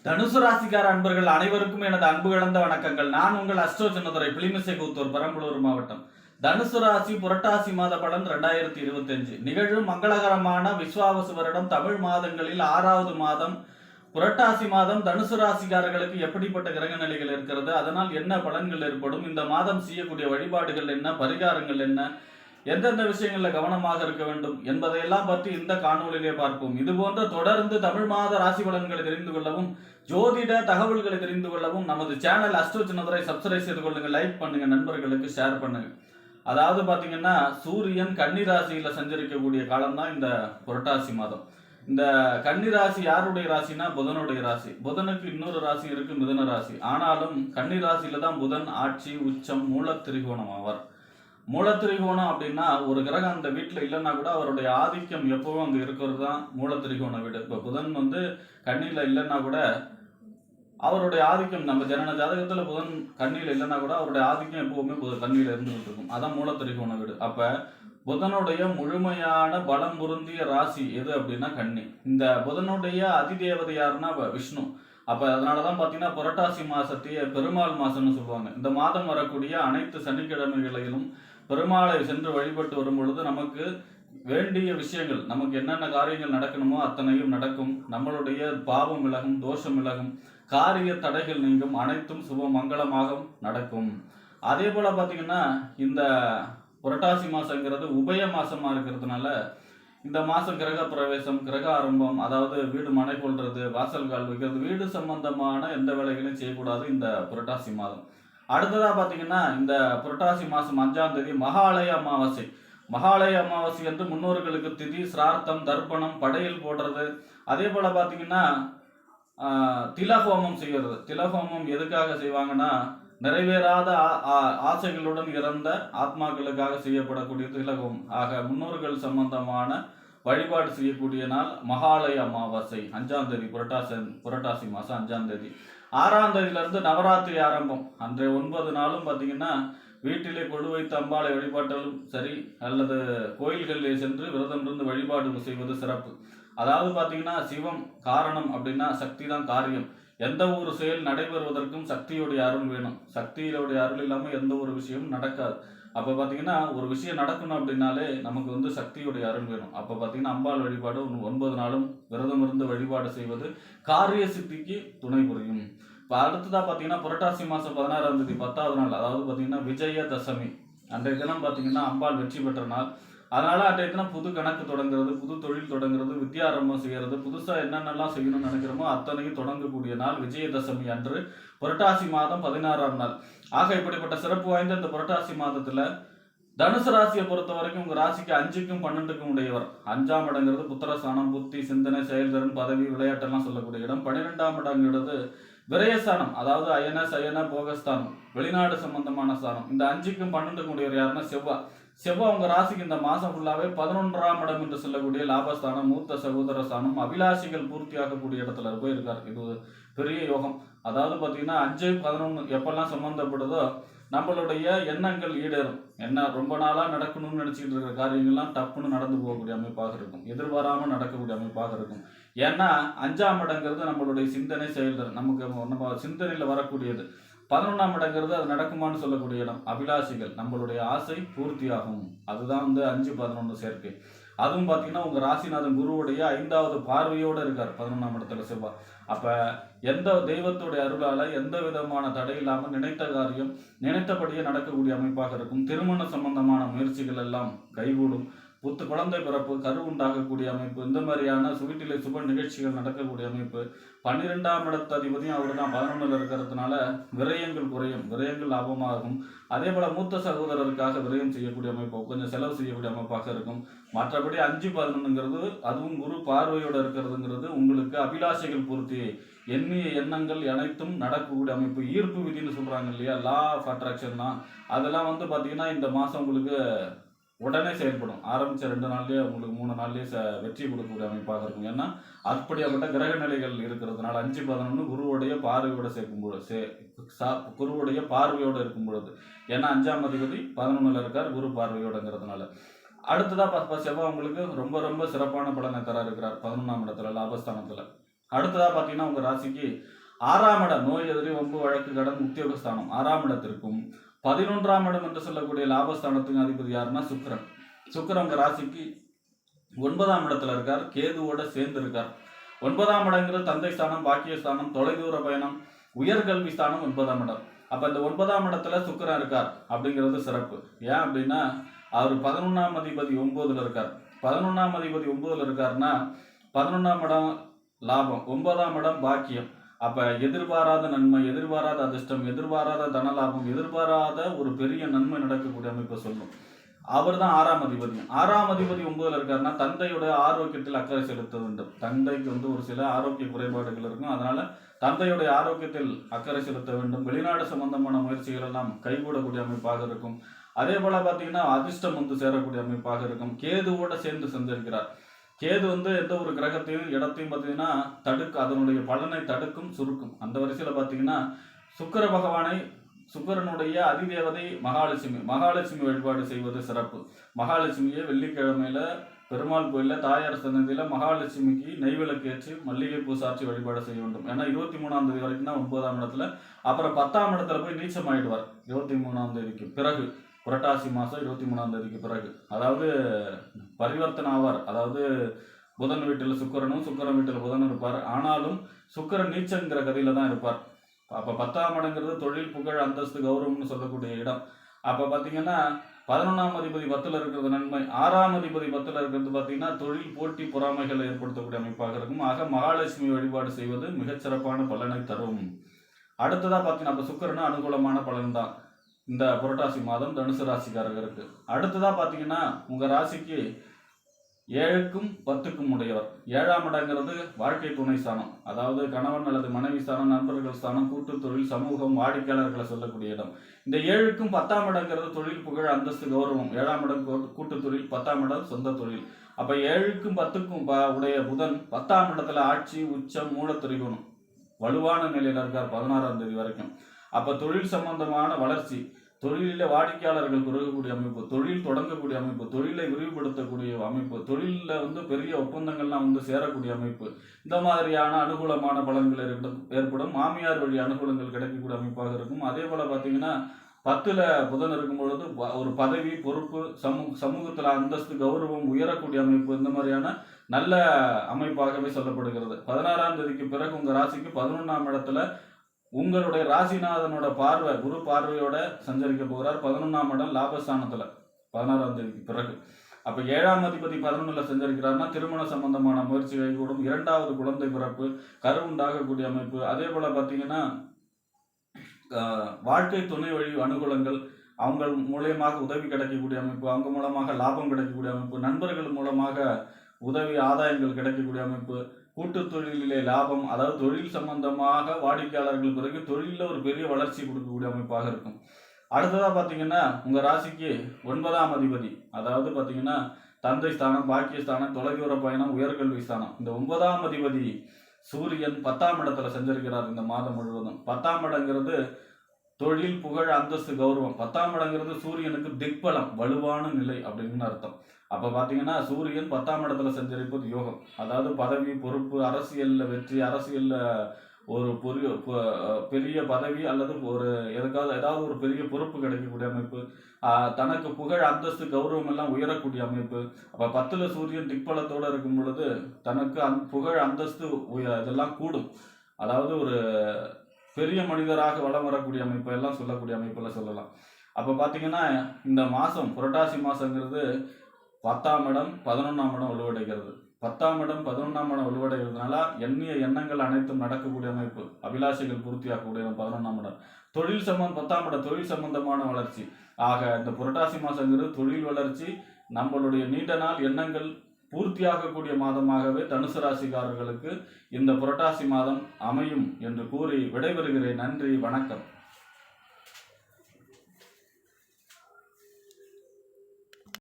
தனுசு ராசிக்கார அன்பர்கள் அனைவருக்கும் எனது அன்பு கலந்த வணக்கங்கள். நான் உங்கள் அஸ்ட்ரோ சின்னதுரை, பிளிமிசை கூத்தூர், பெரம்பலூர் மாவட்டம். தனுசு ராசி புரட்டாசி மாத பலன் 2025 நிகழும் மங்களகரமான விஸ்வாவசு வருடம் தமிழ் மாதங்களில் 6வது மாதம் புரட்டாசி மாதம். தனுசு ராசிக்காரர்களுக்கு எப்படிப்பட்ட கிரக நிலைகள் இருக்கிறது, அதனால் என்ன பலன்கள் ஏற்படும், இந்த மாதம் செய்யக்கூடிய வழிபாடுகள் என்ன, பரிகாரங்கள் என்ன, எந்தெந்த விஷயங்கள்ல கவனமாக இருக்க வேண்டும் என்பதையெல்லாம் பற்றி இந்த காணொலியிலே பார்ப்போம். இது போன்ற தொடர்ந்து தமிழ் மாத ராசி பலன்களை தெரிந்து கொள்ளவும், ஜோதிட தகவல்களை தெரிந்து கொள்ளவும் நமது சேனல் அஸ்ட்ரோ சின்னதுரை சப்ஸ்கிரைப் செய்து கொள்ளுங்க, லைக் பண்ணுங்க, நண்பர்களுக்கு ஷேர் பண்ணுங்க. அதாவது பாத்தீங்கன்னா சூரியன் கன்னி ராசியில சஞ்சரிக்கக்கூடிய காலம் தான் இந்த புரட்டாசி மாதம். இந்த கன்னி ராசி யாருடைய ராசினா புதனுடைய ராசி. புதனுக்கு இன்னொரு ராசி இருக்கு, மிதுன ராசி. ஆனாலும் கன்னி ராசியில தான் புதன் ஆட்சி உச்சம் மூலத்திரிகோணம் ஆவார். மூலத்திரிகோணம் அப்படின்னா ஒரு கிரகம் அந்த வீட்டில் இல்லைன்னா கூட அவருடைய ஆதிக்கம் எப்பவும் அங்கே இருக்கிறது தான் மூலத்திரிகோண வீடு. இப்போ புதன் கண்ணியில் இல்லைன்னா கூட அவருடைய ஆதிக்கம், நம்ம ஜனன ஜாதகத்தில் புதன் கண்ணியில் இல்லைன்னா கூட அவருடைய ஆதிக்கம் எப்பவுமே கண்ணியில் இருந்துகிட்டு இருக்கும். அதான் மூலத்திரிகோண வீடு. அப்போ புதனுடைய முழுமையான பலம் பொருந்திய ராசி எது அப்படின்னா கன்னி. இந்த புதனுடைய அதிதேவதை யாருன்னா விஷ்ணு. அப்போ அதனால தான் பார்த்தீங்கன்னா புரட்டாசி மாசத்தையே பெருமாள் மாசம்னு சொல்லுவாங்க. இந்த மாதம் வரக்கூடிய அனைத்து சனிக்கிழமைகளிலும் பெருமாளை சென்று வழிபட்டு வரும் பொழுது நமக்கு வேண்டிய விஷயங்கள், நமக்கு என்னென்ன காரியங்கள் நடக்கணுமோ அத்தனையும் நடக்கும். நம்மளுடைய பாவம் விலகும், தோஷம் விலகும், காரிய தடைகள் நீங்கும், அனைத்தும் சுப மங்களமாக நடக்கும். அதே போல பார்த்தீங்கன்னா இந்த புரட்டாசி மாசங்கிறது உபய மாசமா இருக்கிறதுனால இந்த மாசம் கிரக பிரவேசம், கிரக ஆரம்பம், அதாவது வீடு மனை கொள்றது, வாசல் கால் வைக்கிறது, வீடு சம்பந்தமான எந்த வேலைகளையும் செய்யக்கூடாது இந்த புரட்டாசி மாதம். அடுத்ததா பாத்தீங்கன்னா இந்த புரட்டாசி மாசம் 5ஆம் தேதி மகாலய அமாவாசை. மகாலய அமாவாசை என்று முன்னோர்களுக்கு திதி, சிரார்த்தம், தர்ப்பணம், படையல் போடுறது. அதே போல பாத்தீங்கன்னா திலஹோமம் செய்கிறது. திலஹோமம் எதுக்காக செய்வாங்கன்னா நிறைவேறாத ஆசைகளுடன் இறந்த ஆத்மாக்களுக்காக செய்யப்படக்கூடிய திலஹோமம். ஆக முன்னோர்கள் சம்பந்தமான வழிபாடு செய்யக்கூடிய நாள் மகாலய அமாவாசை 5ஆம் தேதி, புரட்டாசி மாசம் 5ஆம் தேதி. 6ஆம் தேதியிலிருந்து நவராத்திரி ஆரம்பம். அன்றைய 9 நாளும் பார்த்தீங்கன்னா வீட்டிலே கொடு வைத்து அம்பாளை வழிபாட்டாலும் சரி, அல்லது கோயில்களிலே சென்று விரதம் இருந்து வழிபாடு செய்வது சிறப்பு. அதாவது பார்த்தீங்கன்னா சிவம் காரணம் அப்படின்னா சக்தி தான் காரியம். எந்த ஒரு செயல் நடைபெறுவதற்கும் சக்தியோடைய அருள் வேணும். சக்தியோடைய அருள் இல்லாமல் எந்த ஒரு விஷயமும் நடக்காது. அப்போ பார்த்தீங்கன்னா ஒரு விஷயம் நடக்கணும் அப்படின்னாலே நமக்கு சக்தியுடைய அருள் வேணும். அப்போ பார்த்தீங்கன்னா அம்பாள் வழிபாடு 9 நாளும் விரதம் இருந்து வழிபாடு செய்வது காரிய சித்திக்கு துணை புரியும். இப்போ அடுத்ததாக பார்த்தீங்கன்னா புரட்டாசி மாதம் 16ஆம் தேதி 10வது நாள், அதாவது பார்த்தீங்கன்னா விஜயதசமி. அன்றைய தினம் பார்த்தீங்கன்னா அம்பாள் வெற்றி பெற்ற நாள். அதனால அன்றைய தினம் புது கணக்கு தொடங்குறது, புது தொழில் தொடங்குறது, வித்யாரம்பம் செய்கிறது, புதுசாக என்னென்னலாம் செய்யணும்னு நினைக்கிறோமோ அத்தனையும் தொடங்கக்கூடிய நாள் விஜயதசமி அன்று, புரட்டாசி மாதம் 16ஆம் நாள். ஆக இப்படிப்பட்ட சிறப்பு வாய்ந்த இந்த புரட்டாசி மாதத்துல தனுசு ராசியை பொறுத்த வரைக்கும் உங்க ராசிக்கு 5க்கும் 12க்கும் உடையவர். 5ஆம் இடங்கிறது புத்திரஸ்தானம், புத்தி, சிந்தனை, செயல்திறன், பதவி, விளையாட்டெல்லாம் சொல்லக்கூடிய இடம். 12ஆம் இடங்கிறது விரயஸ்தானம், அதாவது அயன சயன போகஸ்தானம், வெளிநாடு சம்பந்தமான ஸ்தானம். இந்த 5க்கும் 12க்கும் உடையவர் யாருன்னா செவ்வாய். செவ்வாய் உங்க ராசிக்கு இந்த மாசம் ஃபுல்லாவே 11ஆம் இடம் என்று சொல்லக்கூடிய லாபஸ்தானம், மூத்த சகோதர ஸ்தானம், அபிலாஷிகள் பூர்த்தியாகக்கூடிய இடத்துல போயிருக்காரு. இது பெரிய யோகம். அதாவது பார்த்தீங்கன்னா 5, 11 எப்பெல்லாம் சம்பந்தப்படுதோ நம்மளுடைய எண்ணங்கள் ஈடேறும். என்ன ரொம்ப நாளாக நடக்கணும்னு நினச்சிக்கிட்டு இருக்கிற காரியங்கள்லாம் டப்புன்னு நடந்து போகக்கூடிய அமைப்பாக இருக்கும். எதிர்பாராமல் நடக்கக்கூடிய அமைப்பாக இருக்கும். ஏன்னா 5ஆம் இடங்கிறது நம்மளுடைய சிந்தனை, செயல்திறன், நம்ம சிந்தனையில் வரக்கூடியது. 11ஆம் இடங்கிறது அது நடக்குமான்னு சொல்லக்கூடிய இடம். அபிலாஷிகள், நம்மளுடைய ஆசை பூர்த்தியாகும். அதுதான் 5, 11 சேர்க்கை. அதுவும் பார்த்தீங்கன்னா உங்கள் ராசிநாதன் குருவுடைய 5வது பார்வையோடு இருக்கார் 11ஆம் இடத்துல செவ்வாய். அப்போ எந்த தெய்வத்துடைய அருளால் எந்த விதமான தடை இல்லாமல் நினைத்த காரியம் நினைத்தபடியே நடக்கக்கூடிய அமைப்பாக இருக்கும். திருமண சம்பந்தமான முயற்சிகள் எல்லாம் கைகூடும். குழந்தை பிறப்பு, கரு உண்டாகக்கூடிய அமைப்பு, இந்த மாதிரியான வீட்டிலே சுப நிகழ்ச்சிகள் நடக்கக்கூடிய அமைப்பு. 12ஆம் இடத்து அதிபதியும் அவர் தான் 11ல் இருக்கிறதுனால விரயங்கள் குறையும், விரயங்கள் லாபமாகும். அதே போல மூத்த சகோதரருக்காக விரயம் செய்யக்கூடிய அமைப்பு, கொஞ்சம் செலவு செய்யக்கூடிய அமைப்பாக இருக்கும். மற்றபடி 5, 11ங்கிறது அதுவும் குரு பார்வையோடு இருக்கிறதுங்கிறது உங்களுக்கு அபிலாஷைகள் பூர்த்தி, எண்ணிய எண்ணங்கள் அனைத்தும் நடக்கக்கூடிய அமைப்பு. ஈர்ப்பு விதின்னு சொல்றாங்க இல்லையா, லா ஆஃப் அட்ராக்ஷன் தான். அதெல்லாம் பார்த்தீங்கன்னா இந்த மாதம் உங்களுக்கு உடனே செயல்படும். ஆரம்பித்த 2 நாள்லேயே உங்களுக்கு 3 நாள்லேயே வெற்றி கொடுக்கக்கூடிய அமைப்பாக இருக்கும். ஏன்னா அப்படிப்பட்ட கிரக நிலைகள் இருக்கிறதுனால 5, 11 குருவுடைய பார்வையோடு குருவுடைய பார்வையோடு இருக்கும் பொழுது. ஏன்னா 5ஆம் அதிபதி 11ல் இருக்கார், குரு பார்வையோடுங்கிறதுனால. அடுத்ததாக செவ்வாய் உங்களுக்கு ரொம்ப ரொம்ப சிறப்பான பலனை தர இருக்கிறார் 11ஆம் இடத்துல லாபஸ்தானத்தில். அடுத்ததா பார்த்தீங்கன்னா உங்க ராசிக்கு 6ஆம் இடம் நோய் எதிரி வம்பு வழக்கு கடன் உத்தியோகஸ்தானம் 6ஆம் இடத்திற்கும் 11ஆம் இடம் என்று சொல்லக்கூடிய லாபஸ்தானத்துக்கு அதிபதி யாருன்னா சுக்கிரன். சுக்கிரன் உங்க ராசிக்கு 9ஆம் இடத்துல இருக்கார், கேதுவோட சேர்ந்து இருக்கார். 9ஆம் இடங்கிறது தந்தை ஸ்தானம், பாக்கியஸ்தானம், தொலைதூர பயணம், உயர்கல்வி ஸ்தானம் 9ஆம் இடம். அப்ப இந்த 9ஆம் இடத்துல சுக்கிரன் இருக்கார் அப்படிங்கிறது சிறப்பு. ஏன் அப்படின்னா அவர் 11ஆம் அதிபதி 9ல இருக்கார். 11ஆம் அதிபதி 9ல இருக்காருன்னா 11ஆம் இடம் லாபம், 9ஆம் இடம் பாக்கியம். அப்ப எதிர்பாராத நன்மை, எதிர்பாராத அதிர்ஷ்டம், எதிர்பாராத தனலாபம், எதிர்பாராத ஒரு பெரிய நன்மை நடக்கக்கூடிய அமைப்பை சொல்லும். அவர் தான் 6ஆம் அதிபதி. 6ஆம் அதிபதி 9ல இருக்காருன்னா தந்தையோட ஆரோக்கியத்தில் அக்கறை செலுத்த வேண்டும். தந்தைக்கு ஒரு சில ஆரோக்கிய குறைபாடுகள் இருக்கும். அதனால தந்தையுடைய ஆரோக்கியத்தில் அக்கறை செலுத்த வேண்டும். வெளிநாடு சம்பந்தமான முயற்சிகள் எல்லாம் கைகூடக்கூடிய அமைப்பாக இருக்கும். அதே போல பார்த்தீங்கன்னா அதிர்ஷ்டம் சேரக்கூடிய அமைப்பாக இருக்கும். கேதுவோட சேர்ந்து சஞ்சரிக்கிறார். கேது எந்த ஒரு கிரகத்தையும் இடத்தையும் பார்த்தீங்கன்னா அதனுடைய பலனை தடுக்கும், சுருக்கும். அந்த வரிசையில் பார்த்தீங்கன்னா சுக்கிர பகவானை, சுக்கிரனுடைய அதிதேவதை மகாலட்சுமி வழிபாடு செய்வது சிறப்பு. மகாலட்சுமியை வெள்ளிக்கிழமையில பெருமாள் கோயில்ல தாயார் சன்னதியில மகாலட்சுமிக்கு நெய்விளக்கு ஏற்றி மல்லிகை பூ சாட்சி வழிபாடு செய்ய வேண்டும். ஏன்னா 23ஆம் தேதி வரைக்கும் தான் 9ஆம் இடத்துல. அப்புறம் 10ஆம் இடத்துல போய் நீச்சம் ஆயிடுவார் 23ஆம் தேதிக்கு பிறகு. புரட்டாசி மாதம் 23ஆம் தேதிக்கு பிறகு, அதாவது பரிவர்த்தனை ஆவார். அதாவது புதன் வீட்டில் சுக்கிரனும் சுக்கிரன் வீட்டில் புதனும் இருப்பார். ஆனாலும் சுக்கிரன் நீச்சங்கிற கதையில தான் இருப்பார். அப்போ 10ஆம் இடங்கிறது தொழில், புகழ், அந்தஸ்து, கௌரவம்னு சொல்லக்கூடிய இடம். அப்போ பார்த்தீங்கன்னா 11ஆம் அதிபதி 10ல் இருக்கிறது நன்மை, 6ஆம் அதிபதி 10ல் இருக்கிறது பார்த்தீங்கன்னா தொழில், போட்டி, பொறாமைகளை ஏற்படுத்தக்கூடிய அமைப்பாக இருக்கும். ஆக மகாலட்சுமி வழிபாடு செய்வது மிகச்சிறப்பான பலனை தரும். அடுத்ததாக பார்த்தீங்கன்னா அப்போ சுக்கிரனும் அனுகூலமான பலன் தான் இந்த புரட்டாசி மாதம் தனுசு ராசிக்காரர்களுக்கு. அடுத்ததா பார்த்தீங்கன்னா உங்க ராசிக்கு 7க்கும் 10க்கும் உடையவர். 7ஆம் இடங்கிறது வாழ்க்கை துணை ஸ்தானம், அதாவது கணவன் அல்லது மனைவி ஸ்தானம், நண்பர்கள் ஸ்தானம், கூட்டு தொழில், சமூகம், வாடிக்கையாளர்களை சொல்லக்கூடிய இடம். இந்த 7க்கும் 10ஆம் இடங்கிறது தொழில், புகழ், அந்தஸ்து, கௌரவம். 7ஆம் இடம் கூட்டு தொழில், 10ஆம் இடம் சொந்த தொழில். அப்ப 7க்கும் 10க்கும் உடைய புதன் 10ஆம் இடத்துல ஆட்சி, உச்சம், மூலத்திரிகோணம் வலுவான நிலையில இருக்கார் 16ஆம் தேதி வரைக்கும். அப்ப தொழில் சம்பந்தமான வளர்ச்சி, தொழிலில் வாடிக்கையாளர்கள் பெருகக்கூடிய அமைப்பு, தொழில் தொடங்கக்கூடிய அமைப்பு, தொழிலை விரிவுபடுத்தக்கூடிய அமைப்பு, தொழிலில் பெரிய ஒப்பந்தங்கள்லாம் சேரக்கூடிய அமைப்பு, இந்த மாதிரியான அனுகூலமான பலன்கள் ஏற்படும். மாமியார் வழி அனுகூலங்கள் கிடைக்கக்கூடிய அமைப்பாக இருக்கும். அதே போல பார்த்தீங்கன்னா 10ல் புதன் இருக்கும் பொழுது ஒரு பதவி, பொறுப்பு, சமூகத்தில் அந்தஸ்து, கௌரவம் உயரக்கூடிய அமைப்பு, இந்த மாதிரியான நல்ல அமைப்பாகவே சொல்லப்படுகிறது. 16ஆம் தேதிக்கு பிறகு உங்க ராசிக்கு 11ஆம் இடத்துல உங்களுடைய ராசிநாதனோட பார்வை, குரு பார்வையோட சஞ்சரிக்க போகிறார் 11ஆம் இடம் லாபஸ்தானத்துல 16ஆம் தேதிக்கு பிறகு. அப்ப 7ஆம் அதிபதி 11ல் சஞ்சரிக்கிறார்னா திருமண சம்பந்தமான முயற்சி கைகூடும். 2வது குழந்தை பிறப்பு, கரு உண்டாகக்கூடிய அமைப்பு. அதே போல பார்த்தீங்கன்னா வாழ்க்கை துணை வழி அனுகூலங்கள், அவங்க மூலியமாக உதவி கிடைக்கக்கூடிய அமைப்பு, அவங்க மூலமாக லாபம் கிடைக்கக்கூடிய அமைப்பு, நண்பர்கள் மூலமாக உதவி ஆதாயங்கள் கிடைக்கக்கூடிய அமைப்பு, கூட்டு தொழிலே லாபம், அதாவது தொழில் சம்பந்தமாக வாடிக்கையாளர்கள் பிறகு தொழிலில் ஒரு பெரிய வளர்ச்சி கொடுக்கக்கூடிய அமைப்பாக இருக்கும். அடுத்ததாக பார்த்தீங்கன்னா உங்கள் ராசிக்கு 9ஆம் அதிபதி, அதாவது பார்த்தீங்கன்னா தந்தை ஸ்தானம், பாக்கியஸ்தானம், தொலைதூர பயணம், உயர்கல்வி ஸ்தானம். இந்த 9ஆம் அதிபதி சூரியன் 10ஆம் இடத்துல சஞ்சரிக்கிறார் இந்த மாதம் முழுவதும். 10ஆம் இடங்கிறது தொழில், புகழ், அந்தஸ்து, கௌரவம். 10ஆம் இடங்கிறது சூரியனுக்கு திக்பலம், வலுவான நிலை அப்படின்னு அர்த்தம். அப்போ பார்த்தீங்கன்னா சூரியன் 10ஆம் இடத்துல சஞ்சரிப்பது யோகம், அதாவது பதவி, பொறுப்பு, அரசியலில் வெற்றி, அரசியலில் ஒரு பெரிய பதவி அல்லது ஏதாவது ஒரு பெரிய பொறுப்பு கிடைக்கக்கூடிய அமைப்பு, தனக்கு புகழ், அந்தஸ்து, கௌரவம் எல்லாம் உயரக்கூடிய அமைப்பு. அப்போ 10ல் சூரியன் திக்பலத்தோடு இருக்கும் பொழுது தனக்கு புகழ், அந்தஸ்து இதெல்லாம் கூடும். அதாவது ஒரு பெரிய மனிதராக வளம் வரக்கூடிய அமைப்பை எல்லாம் சொல்லக்கூடிய அமைப்பில் சொல்லலாம். அப்போ பார்த்தீங்கன்னா இந்த மாதம் புரட்டாசி மாதங்கிறது 10ஆம் இடம் 11ஆம் இடம் வலுவடைகிறது. 10ஆம் இடம் 11ஆம் இடம் வலுவடைகிறதுனால எண்ணிய எண்ணங்கள் அனைத்தும் நடக்கக்கூடிய அமைப்பு, அபிலாஷைகள் பூர்த்தியாகக்கூடிய 11ஆம் இடம். 10ஆம் இடம் தொழில் சம்பந்தமான வளர்ச்சி. ஆக இந்த புரட்டாசி மாதங்கிறது தொழில் வளர்ச்சி, நம்மளுடைய நீண்ட நாள் எண்ணங்கள் பூர்த்தியாகக்கூடிய மாதமாகவே தனுசு ராசிக்காரர்களுக்கு இந்த புரட்டாசி மாதம் அமையும் என்று கூறி விடைபெறுகிறேன். நன்றி, வணக்கம்.